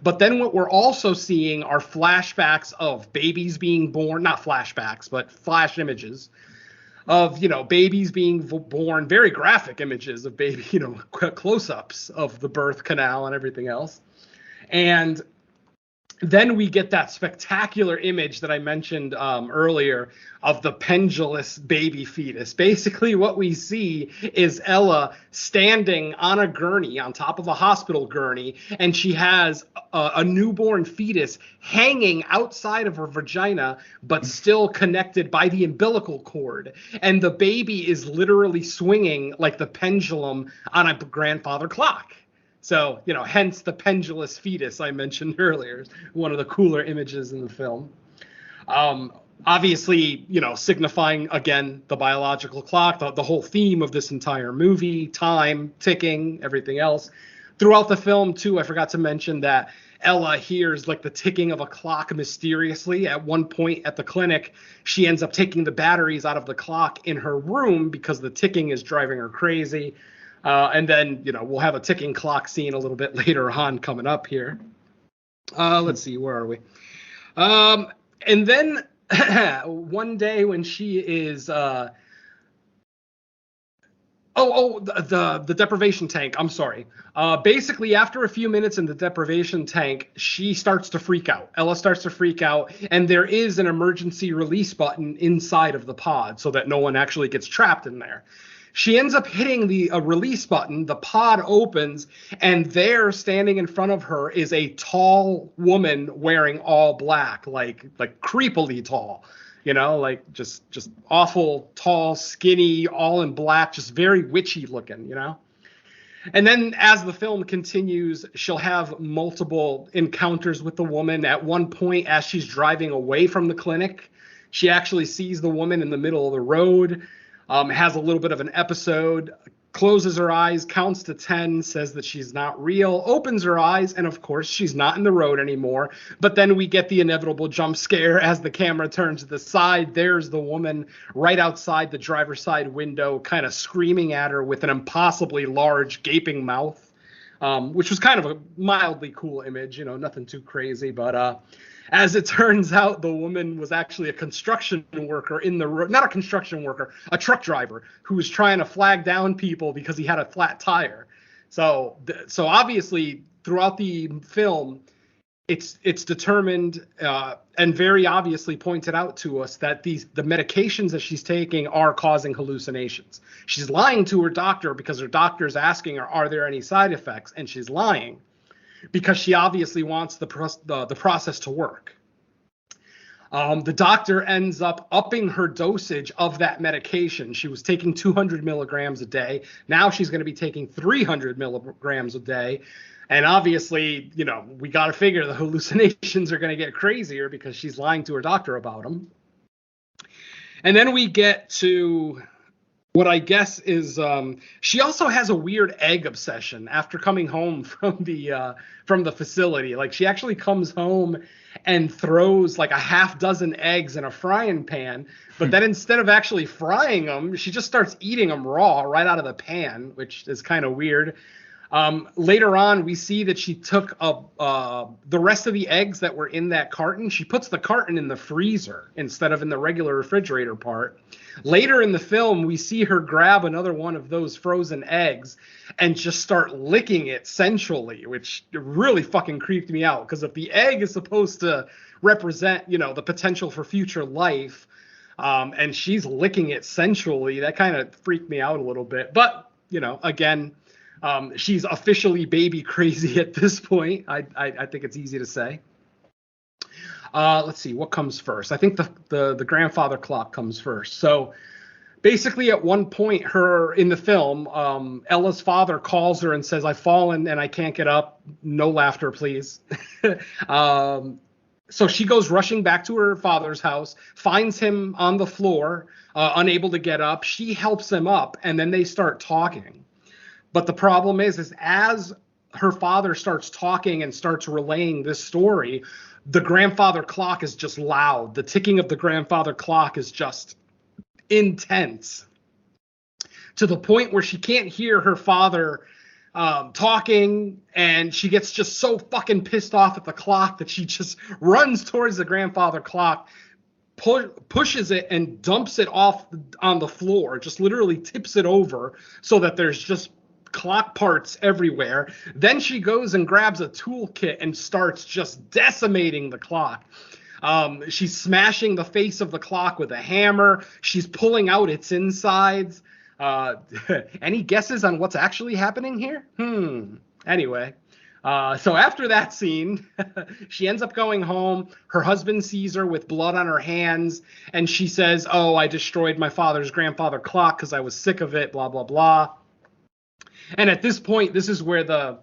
But then what we're also seeing are flashbacks of babies being born, not flashbacks, but flash images of, babies being born, very graphic images of baby, close-ups of the birth canal and everything else. And then we get that spectacular image that I mentioned earlier of the pendulous baby fetus. Basically, what we see is Ella standing on a gurney, on top of a hospital gurney, and she has a newborn fetus hanging outside of her vagina, but still connected by the umbilical cord. And the baby is literally swinging like the pendulum on a grandfather clock. So, hence the pendulous fetus I mentioned earlier, one of the cooler images in the film. Obviously, signifying, again, the biological clock, the whole theme of this entire movie, time, ticking, everything else. Throughout the film, too, I forgot to mention that Ella hears like the ticking of a clock mysteriously. At one point at the clinic, she ends up taking the batteries out of the clock in her room because the ticking is driving her crazy. And then, we'll have a ticking clock scene a little bit later on coming up here. Let's see, where are we? And then one day when she is, the deprivation tank, I'm sorry. Basically, after a few minutes in the deprivation tank, she starts to freak out. Ella starts to freak out, and there is an emergency release button inside of the pod so that no one actually gets trapped in there. She ends up hitting the release button, the pod opens, and there, standing in front of her, is a tall woman wearing all black, like creepily tall, just awful, tall, skinny, all in black, just very witchy looking, And then as the film continues, she'll have multiple encounters with the woman. At one point, as she's driving away from the clinic, she actually sees the woman in the middle of the road. Has a little bit of an episode, closes her eyes, counts to 10, says that she's not real, opens her eyes, and of course she's not in the road anymore. But then we get the inevitable jump scare as the camera turns to the side. There's the woman right outside the driver's side window, kind of screaming at her with an impossibly large gaping mouth, which was kind of a mildly cool image, nothing too crazy. But as it turns out, the woman was actually a construction worker in the road, not a construction worker, a truck driver who was trying to flag down people because he had a flat tire. So obviously throughout the film, it's determined and very obviously pointed out to us that the medications that she's taking are causing hallucinations. She's lying to her doctor because her doctor's asking her, are there any side effects? And she's lying because she obviously wants the process to work. The doctor ends up upping her dosage of that medication. She was taking 200 milligrams a day. Now she's going to be taking 300 milligrams a day. And obviously, we got to figure the hallucinations are going to get crazier because she's lying to her doctor about them. And then we get to what I guess is she also has a weird egg obsession after coming home from the facility. Like, she actually comes home and throws like a half dozen eggs in a frying pan, but then instead of actually frying them, she just starts eating them raw right out of the pan, which is kind of weird. Later on, we see that she took the rest of the eggs that were in that carton. She puts the carton in the freezer instead of in the regular refrigerator part. Later in the film, we see her grab another one of those frozen eggs and just start licking it sensually, which really fucking creeped me out. Because if the egg is supposed to represent, the potential for future life, and she's licking it sensually, that kind of freaked me out a little bit. But, again, she's officially baby crazy at this point. I think it's easy to say. Let's see, what comes first? I think the grandfather clock comes first. So basically at one point in the film, Ella's father calls her and says, I've fallen and I can't get up. No laughter, please. So she goes rushing back to her father's house, finds him on the floor, unable to get up. She helps him up, and then they start talking. But the problem is as her father starts talking and starts relaying this story, the grandfather clock is just loud. The ticking of the grandfather clock is just intense, to the point where she can't hear her father talking, and she gets just so fucking pissed off at the clock that she just runs towards the grandfather clock, pushes it and dumps it off on the floor, just literally tips it over so that there's just clock parts everywhere. Then she goes and grabs a toolkit and starts just decimating the clock. She's smashing the face of the clock with a hammer. She's pulling out its insides. Any guesses on what's actually happening here? Anyway, so after that scene, she ends up going home. Her husband sees her with blood on her hands, and she says, "Oh, I destroyed my father's grandfather clock because I was sick of it, blah, blah, blah." And at this point, this is where the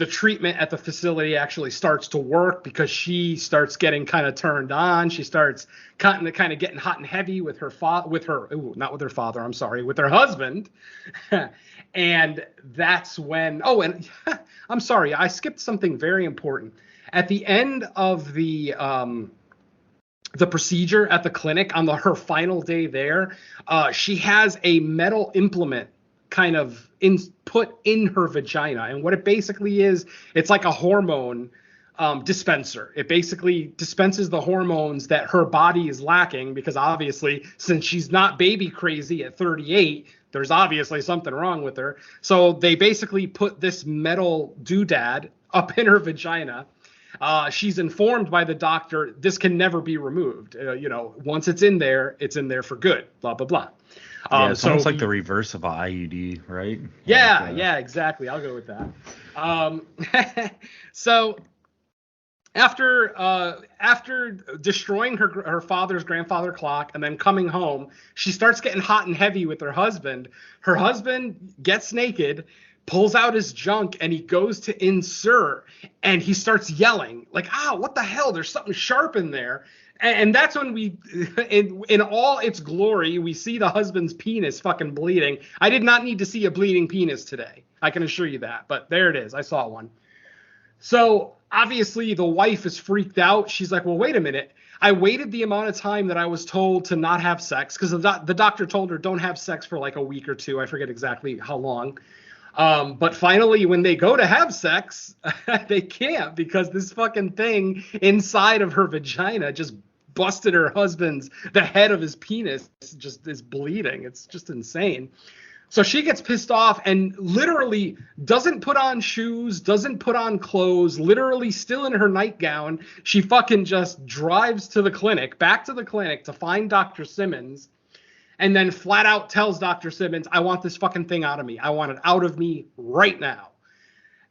treatment at the facility actually starts to work, because she starts getting kind of turned on. She starts kind of getting hot and heavy with her with her husband. And that's when, and I'm sorry, I skipped something very important. At the end of the procedure at the clinic on her final day there, she has a metal implement kind of put in her vagina. And what it basically is, it's like a hormone dispenser. It basically dispenses the hormones that her body is lacking, because obviously, since she's not baby crazy at 38, there's obviously something wrong with her. So they basically put this metal doodad up in her vagina. She's informed by the doctor, this can never be removed. Once it's in there for good, blah, blah, blah. It's almost like the reverse of a IUD, right? Yeah, exactly. I'll go with that. So after destroying her father's grandfather clock and then coming home, she starts getting hot and heavy with her husband. Her husband gets naked, pulls out his junk, and he goes to insert, and he starts yelling like, what the hell? There's something sharp in there. And that's when we, in all its glory, we see the husband's penis fucking bleeding. I did not need to see a bleeding penis today. I can assure you that. But there it is. I saw one. So obviously the wife is freaked out. She's like, well, wait a minute. I waited the amount of time that I was told to not have sex, because the doctor told her don't have sex for like a week or two. I forget exactly how long. But finally, when they go to have sex, they can't, because this fucking thing inside of her vagina just busted her husband's, the head of his penis just is bleeding. It's just insane. So she gets pissed off and literally doesn't put on shoes, doesn't put on clothes, literally still in her nightgown. She fucking just drives to the clinic, back to the clinic to find Dr. Simmons, and then flat out tells Dr. Simmons, I want this fucking thing out of me. I want it out of me right now.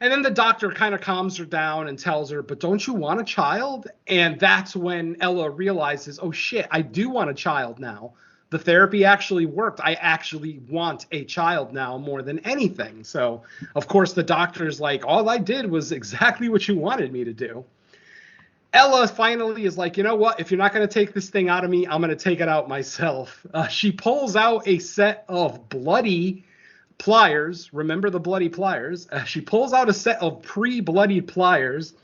And then the doctor kind of calms her down and tells her, but don't you want a child? And that's when Ella realizes, oh shit, I do want a child now. The therapy actually worked. I actually want a child now more than anything. So, of course, the doctor's like, all I did was exactly what you wanted me to do. Ella finally is like, you know what? If you're not going to take this thing out of me, I'm going to take it out myself. She pulls out a set of bloody pliers. Remember the bloody pliers? She pulls out a set of pre-bloodied pliers,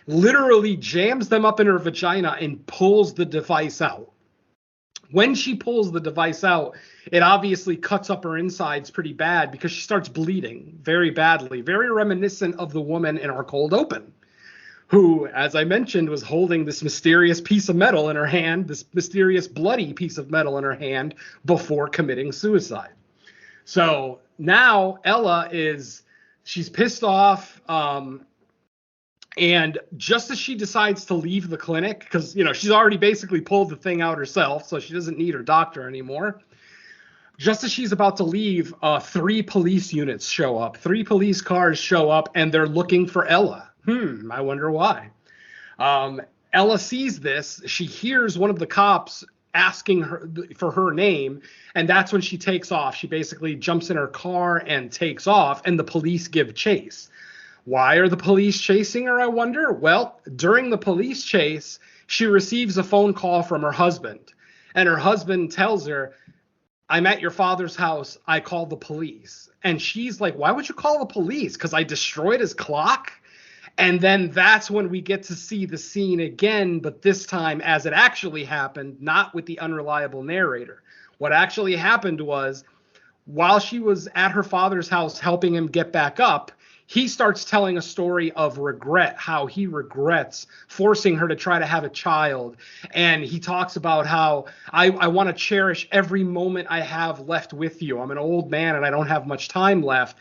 literally jams them up in her vagina and pulls the device out. When she pulls the device out, it obviously cuts up her insides pretty bad, because she starts bleeding very badly, very reminiscent of the woman in our cold open, who, as I mentioned, was holding this mysterious piece of metal in her hand, this mysterious bloody piece of metal in her hand before committing suicide. So now Ella she's pissed off, and just as she decides to leave the clinic, because, she's already basically pulled the thing out herself, so she doesn't need her doctor anymore. Just as she's about to leave, 3 police units show up. 3 police cars show up, and they're looking for Ella. I wonder why. Ella sees this. She hears one of the cops asking her for her name, and that's when she takes off. She basically jumps in her car and takes off, and the police give chase. Why are the police chasing her, I wonder? Well, during the police chase, she receives a phone call from her husband, and her husband tells her, I'm at your father's house. I called the police. And she's like, why would you call the police? Because I destroyed his clock? And then that's when we get to see the scene again, but this time as it actually happened, not with the unreliable narrator. What actually happened was, while she was at her father's house helping him get back up, he starts telling a story of regret, how he regrets forcing her to try to have a child. And he talks about how I want to cherish every moment I have left with you. I'm an old man and I don't have much time left.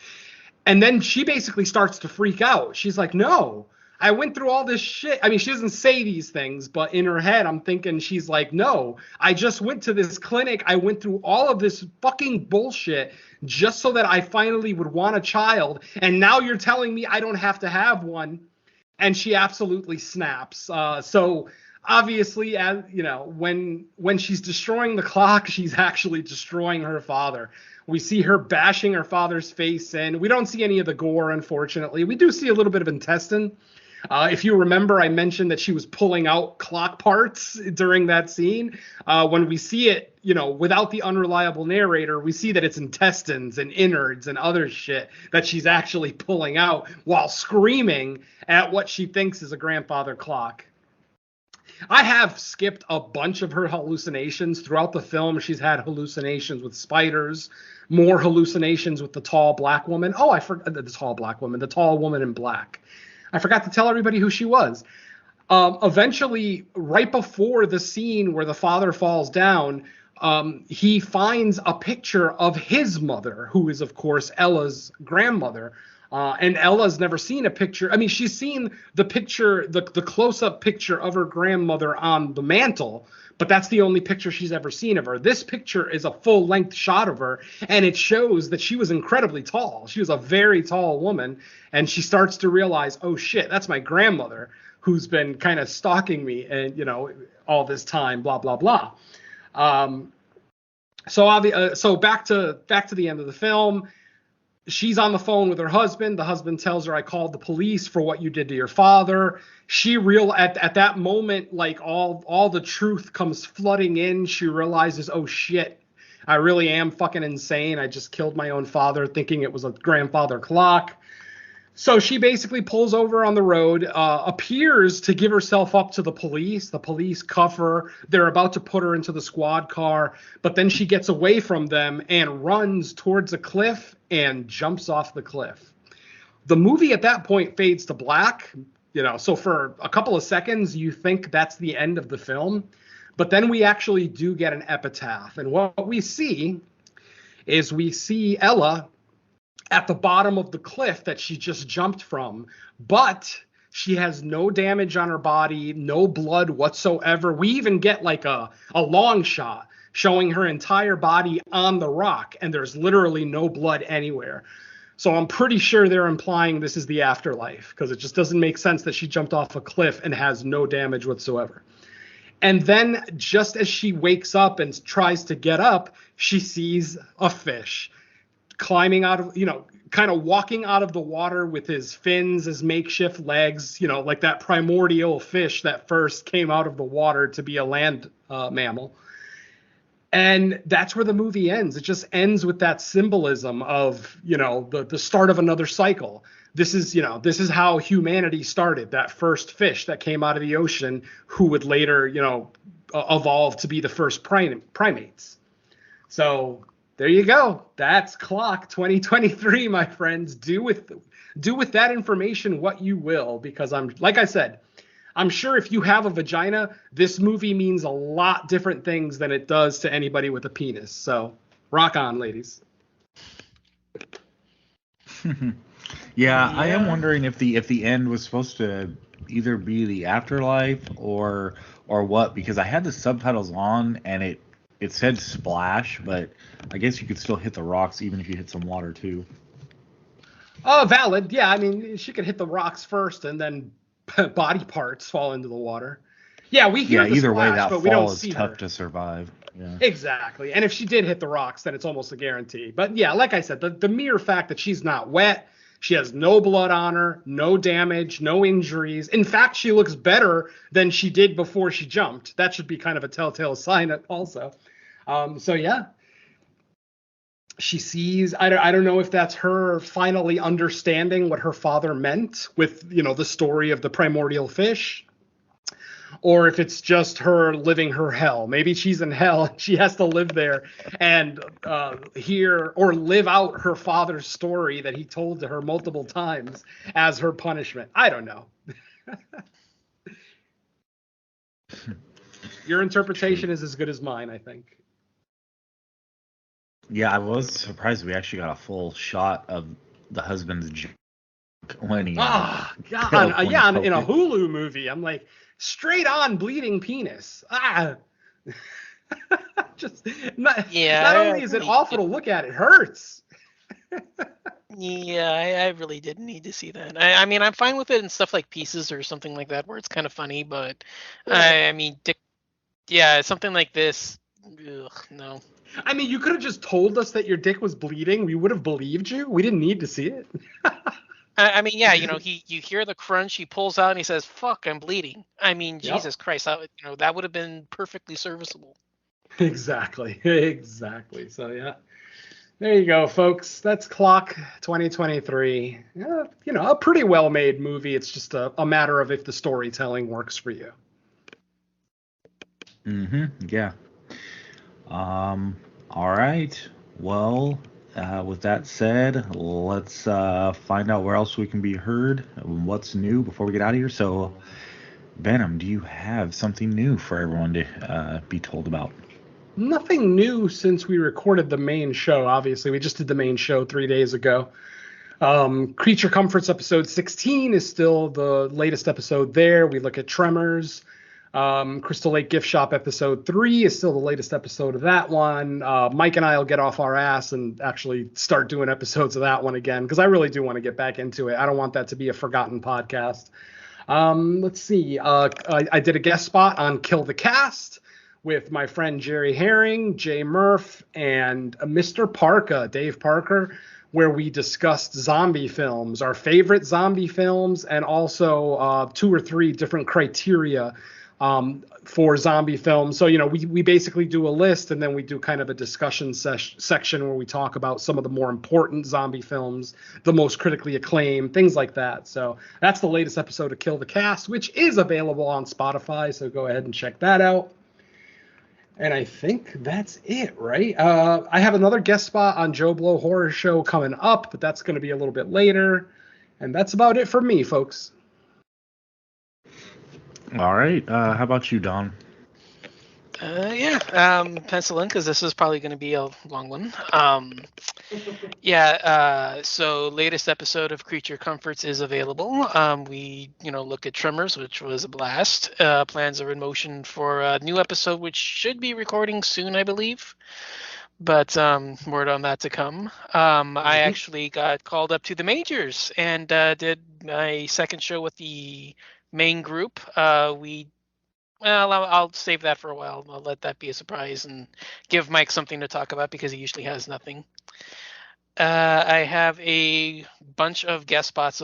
And then she basically starts to freak out. She's like, no, I went through all this shit. I mean, she doesn't say these things, but in her head, I'm thinking she's like, no, I just went to this clinic. I went through all of this fucking bullshit just so that I finally would want a child. And now you're telling me I don't have to have one. And she absolutely snaps. So obviously, as you know, when she's destroying the clock, she's actually destroying her father. We see her bashing her father's face in. We don't see any of the gore, unfortunately. We do see a little bit of intestine. If you remember, I mentioned that she was pulling out clock parts during that scene. When we see it, you know, without the unreliable narrator, we see that it's intestines and innards and other shit that she's actually pulling out while screaming at what she thinks is a grandfather clock. I have skipped a bunch of her hallucinations throughout the film. She's had hallucinations with spiders, more hallucinations with the tall black woman. Oh, I forgot the tall black woman, the tall woman in black. I forgot to tell everybody who she was. Eventually, right before the scene where the father falls down, he finds a picture of his mother, who is, of course, Ella's grandmother. And Ella's never seen a picture. I mean, she's seen the picture, the close-up picture of her grandmother on the mantle, but that's the only picture she's ever seen of her. This picture is a full-length shot of her, and it shows that she was incredibly tall. She was a very tall woman, and she starts to realize, oh shit, that's my grandmother who's been kind of stalking me, and you know, all this time, blah blah blah. So back to the end of the film. She's on the phone with her husband. The husband tells her, I called the police for what you did to your father. She at that moment, like all the truth comes flooding in. She realizes, oh shit, I really am fucking insane. I just killed my own father thinking it was a grandfather clock. So she basically pulls over on the road, appears to give herself up to the police. The police cuff her. They're about to put her into the squad car, but then she gets away from them and runs towards a cliff and jumps off the cliff. The movie at that point fades to black, you know, so for a couple of seconds, you think that's the end of the film, but then we actually do get an epitaph. And what we see is we see Ella at the bottom of the cliff that she just jumped from, but she has no damage on her body, no blood whatsoever. We even get like a long shot showing her entire body on the rock, and there's literally no blood anywhere. So I'm pretty sure they're implying this is the afterlife, because it just doesn't make sense that she jumped off a cliff and has no damage whatsoever. And then just as she wakes up and tries to get up, she sees a fish climbing out of, you know, kind of walking out of the water with his fins, his makeshift legs, you know, like that primordial fish that first came out of the water to be a land mammal. And that's where the movie ends. It just ends with that symbolism of, you know, the start of another cycle. This is how humanity started, that first fish that came out of the ocean who would later, you know, evolve to be the first primates. So there you go. That's Clock 2023, my friends. Do with that information what you will, because like I said, I'm sure if you have a vagina, this movie means a lot different things than it does to anybody with a penis. So rock on, ladies. Yeah, I am wondering if the end was supposed to either be the afterlife or what, because I had the subtitles on and it said splash, but I guess you could still hit the rocks even if you hit some water too. Oh, valid. Yeah, I mean, she could hit the rocks first and then body parts fall into the water. Yeah, we hear the either splash, way, that but we don't fall is see tough her. To survive. Yeah. Exactly. And if she did hit the rocks, then it's almost a guarantee. But yeah, like I said, the mere fact that she's not wet, she has no blood on her, no damage, no injuries. In fact, she looks better than she did before she jumped. That should be kind of a telltale sign also. So yeah, she sees, I don't know if that's her finally understanding what her father meant with, the story of the primordial fish, or if it's just her living her hell. Maybe she's in hell and she has to live there and hear or live out her father's story that he told to her multiple times as her punishment. I don't know. Your interpretation is as good as mine, I think. Yeah, I was surprised we actually got a full shot of the husband's junk when he. God, in a Hulu movie, I'm like, straight on bleeding penis. Just not only is it awful to look at, it hurts. Yeah, I really didn't need to see that. I mean, I'm fine with it in stuff like Pieces or something like that, where it's kind of funny. But I mean, something like this, no. I mean, you could have just told us that your dick was bleeding. We would have believed you. We didn't need to see it. I mean, yeah, you hear the crunch, he pulls out and he says, "Fuck, I'm bleeding." I mean, Jesus Christ, that would have been perfectly serviceable. Exactly. So yeah, there you go, folks. That's Clock 2023. A pretty well-made movie. It's just a matter of if the storytelling works for you. Yeah. All right. Well, with that said, let's find out where else we can be heard, what's new before we get out of here. So, Venom, do you have something new for everyone to be told about? Nothing new since we recorded the main show. Obviously, we just did the main show 3 days ago. Creature Comforts episode 16 is still the latest episode there. We look at Tremors. Crystal Lake Gift Shop episode 3 is still the latest episode of that one. Mike and I will get off our ass and actually start doing episodes of that one again, because I really do want to get back into it. I don't want that to be a forgotten podcast. Let's see. I did a guest spot on Kill the Cast with my friend Jerry Herring, Jay Murph, and Mr. Parka, Dave Parker, where we discussed zombie films, our favorite zombie films, and also 2 or 3 different criteria for zombie films. So, we basically do a list, and then we do kind of a discussion section where we talk about some of the more important zombie films, the most critically acclaimed, things like that. So that's the latest episode of Kill the Cast, which is available on Spotify. So go ahead and check that out. And I think that's it, right? I have another guest spot on Joe Blow Horror Show coming up, but that's going to be a little bit later. And that's about it for me, folks. All right. How about you, Don? Pencil in, because this is probably going to be a long one. So latest episode of Creature Comforts is available. We, look at Tremors, which was a blast. Plans are in motion for a new episode, which should be recording soon, I believe. But word on that to come. I actually got called up to the majors and did my second show with the main group. I'll save that for a while. I'll let that be a surprise and give Mike something to talk about, because he usually has nothing. I have a bunch of guest spots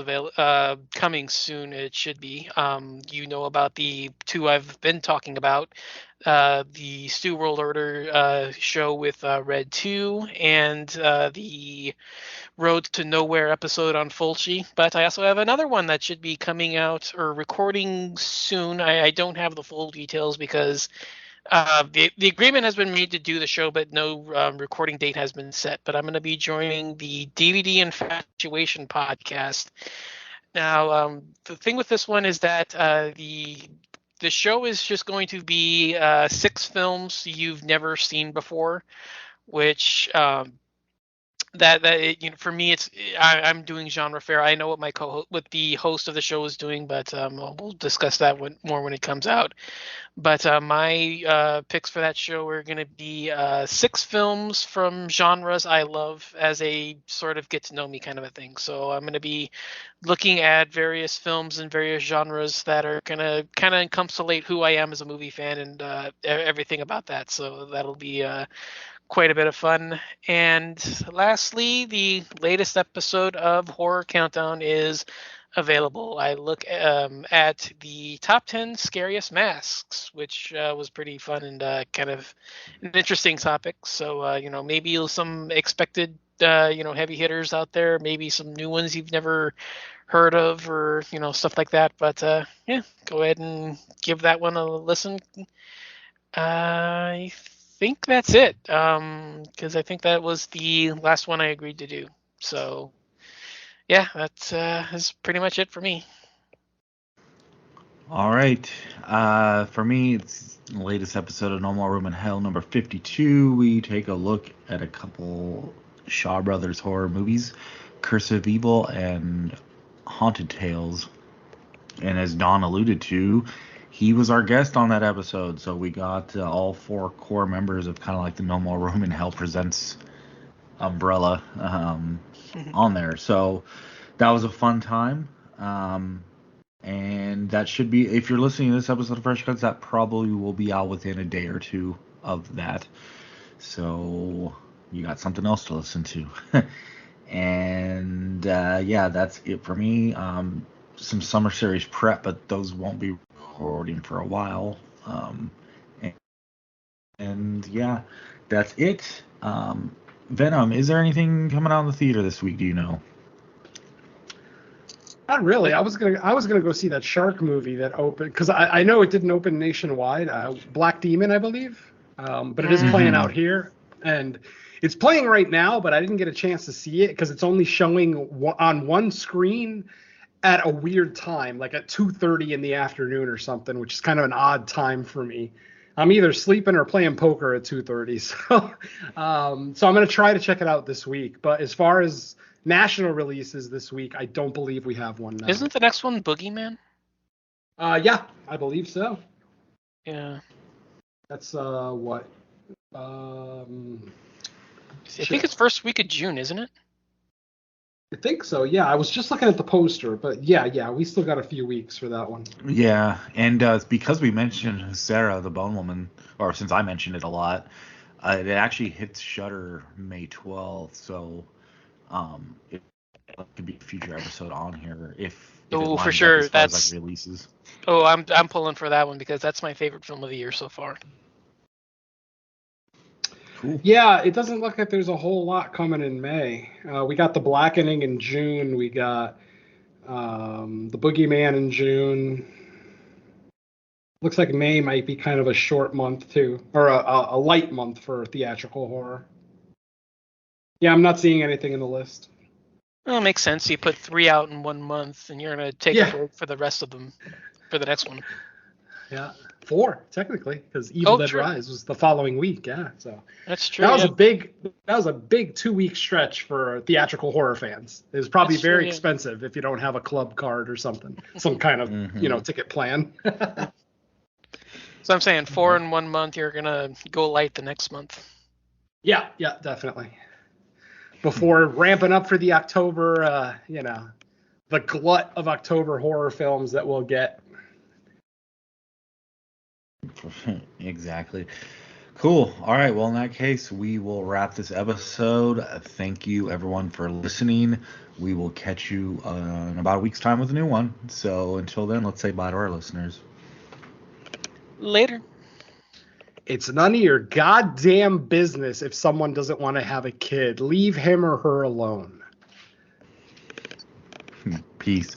coming soon. It should be. About the 2 I've been talking about. The Stu World Order show with Red 2 and the Road to Nowhere episode on Fulci. But I also have another one that should be coming out or recording soon. I don't have the full details because the agreement has been made to do the show, but no recording date has been set. But I'm going to be joining the DVD Infatuation podcast. Now, the thing with this one is that the show is just going to be 6 films you've never seen before, which for me, I'm doing genre fare. I know what the host of the show is doing, but we'll discuss that more when it comes out. But my picks for that show are going to be 6 films from genres I love as a sort of get to know me kind of a thing. So I'm going to be looking at various films and various genres that are going to kind of encapsulate who I am as a movie fan and everything about that. So that'll be quite a bit of fun. And lastly, the latest episode of Horror Countdown is available. I look at the top 10 scariest masks, which was pretty fun and kind of an interesting topic. So, maybe some expected, heavy hitters out there, maybe some new ones you've never heard of, or, stuff like that. But yeah, go ahead and give that one a listen. I think that's it, because I think that was the last one I agreed to do. So, yeah, that's pretty much it for me. All right. For me, it's the latest episode of No More Room in Hell, number 52. We take a look at a couple Shaw Brothers horror movies, Curse of Evil and Haunted Tales. And as Don alluded to, he was our guest on that episode. So we got all four core members of kind of like the No More Room in Hell Presents umbrella on there. So that was a fun time. And that should be, if you're listening to this episode of Fresh Cuts, that probably will be out within a day or two of that. So you got something else to listen to. And yeah, that's it for me. Some summer series prep, but those won't be recording for a while. And yeah, that's it. Venom, is there anything coming out in the theater this week? Do you know? Not really. I was gonna go see that shark movie that opened, because I know it didn't open nationwide. Black Demon, I believe, but it is playing out here, and it's playing right now. But I didn't get a chance to see it because it's only showing on one screen at a weird time, like at 2:30 in the afternoon or something, which is kind of an odd time for me. I'm either sleeping or playing poker at 2:30, so I'm gonna try to check it out this week. But as far as national releases this week, I don't believe we have one now. Isn't the next one Boogeyman? Yeah, I believe so. Yeah. That's what? I think it's first week of June, isn't it? I think so. Yeah, I was just looking at the poster, but yeah, we still got a few weeks for that one. Yeah, and because we mentioned Sarah the Bone Woman, or since I mentioned it a lot, it actually hits Shudder May 12th, so it could be a future episode on here if oh, for sure. That's like releases. Oh, I'm pulling for that one because that's my favorite film of the year so far. Cool. Yeah, it doesn't look like there's a whole lot coming in May. We got The Blackening in June. We got The Boogeyman in June. Looks like May might be kind of a short month too, or a light month for theatrical horror. Yeah, I'm not seeing anything in the list. Well, it makes sense. You put 3 out in 1 month, and you're going to take a break for the rest of them for the next one. Yeah, 4 technically, because Evil Dead Rise was the following week. Yeah, so that's true. That was a big 2-week stretch for theatrical horror fans. It was probably very expensive if you don't have a club card or something, some kind of ticket plan. So I'm saying 4 in 1 month. You're going to go light the next month. Yeah, definitely. Before ramping up for the October, the glut of October horror films that we'll get. Exactly. Cool. All right. Well, in that case, we will wrap this episode. Thank you, everyone, for listening. We will catch you in about a week's time with a new one. So until then, let's say bye to our listeners. Later. It's none of your goddamn business if someone doesn't want to have a kid. Leave him or her alone. Peace.